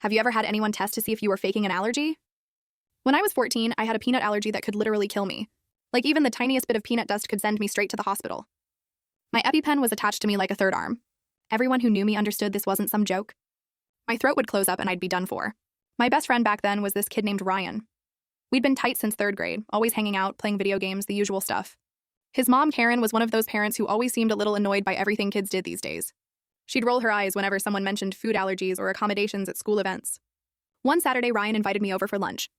Have you ever had anyone test to see if you were faking an allergy? When I was 14, I had a peanut allergy that could literally kill me. Like, even the tiniest bit of peanut dust could send me straight to the hospital. My EpiPen was attached to me like a third arm. Everyone who knew me understood this wasn't some joke. My throat would close up and I'd be done for. My best friend back then was this kid named Ryan. We'd been tight since third grade, always hanging out, playing video games, the usual stuff. His mom, Karen, was one of those parents who always seemed a little annoyed by everything kids did these days. She'd roll her eyes whenever someone mentioned food allergies or accommodations at school events. One Saturday, Ryan invited me over for lunch.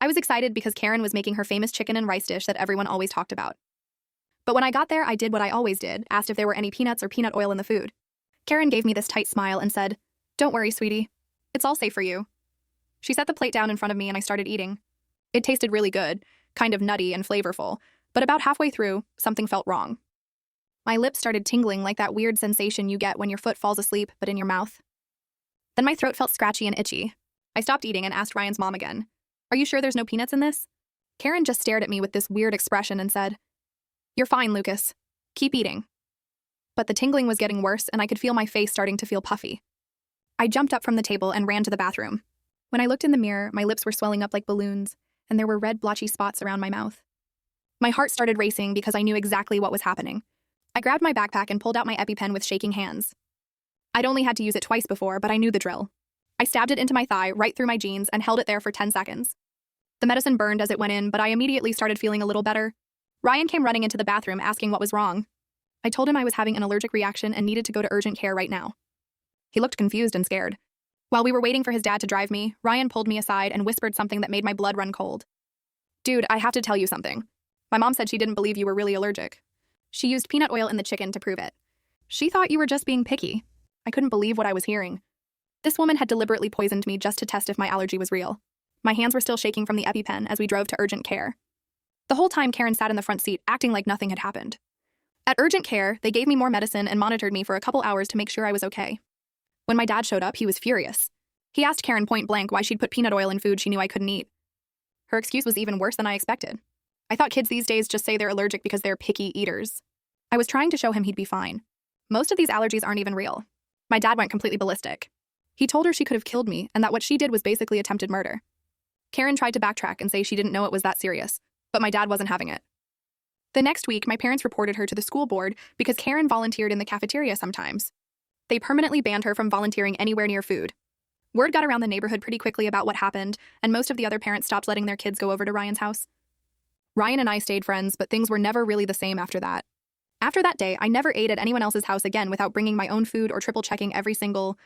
I was excited because Karen was making her famous chicken and rice dish that everyone always talked about. But when I got there, I did what I always did, asked if there were any peanuts or peanut oil in the food. Karen gave me this tight smile and said, "Don't worry, sweetie. It's all safe for you." She set the plate down in front of me and I started eating. It tasted really good, kind of nutty and flavorful, but about halfway through, something felt wrong. My lips started tingling like that weird sensation you get when your foot falls asleep, but in your mouth. Then my throat felt scratchy and itchy. I stopped eating and asked Ryan's mom again, "Are you sure there's no peanuts in this?" Karen just stared at me with this weird expression and said, "You're fine, Lucas. Keep eating." But the tingling was getting worse and I could feel my face starting to feel puffy. I jumped up from the table and ran to the bathroom. When I looked in the mirror, my lips were swelling up like balloons, and there were red blotchy spots around my mouth. My heart started racing because I knew exactly what was happening. I grabbed my backpack and pulled out my EpiPen with shaking hands. I'd only had to use it twice before, but I knew the drill. I stabbed it into my thigh, right through my jeans, and held it there for 10 seconds. The medicine burned as it went in, but I immediately started feeling a little better. Ryan came running into the bathroom asking what was wrong. I told him I was having an allergic reaction and needed to go to urgent care right now. He looked confused and scared. While we were waiting for his dad to drive me, Ryan pulled me aside and whispered something that made my blood run cold. "Dude, I have to tell you something. My mom said she didn't believe you were really allergic. She used peanut oil in the chicken to prove it. She thought you were just being picky." I couldn't believe what I was hearing. This woman had deliberately poisoned me just to test if my allergy was real. My hands were still shaking from the EpiPen as we drove to urgent care. The whole time, Karen sat in the front seat, acting like nothing had happened. At urgent care, they gave me more medicine and monitored me for a couple hours to make sure I was okay. When my dad showed up, he was furious. He asked Karen point blank why she'd put peanut oil in food she knew I couldn't eat. Her excuse was even worse than I expected. I thought kids these days just say they're allergic because they're picky eaters. I was trying to show him he'd be fine. Most of these allergies aren't even real. My dad went completely ballistic. He told her she could have killed me and that what she did was basically attempted murder. Karen tried to backtrack and say she didn't know it was that serious, but my dad wasn't having it. The next week, my parents reported her to the school board because Karen volunteered in the cafeteria sometimes. They permanently banned her from volunteering anywhere near food. Word got around the neighborhood pretty quickly about what happened, and most of the other parents stopped letting their kids go over to Ryan's house. Ryan and I stayed friends, but things were never really the same after that. After that day, I never ate at anyone else's house again without bringing my own food or triple checking every single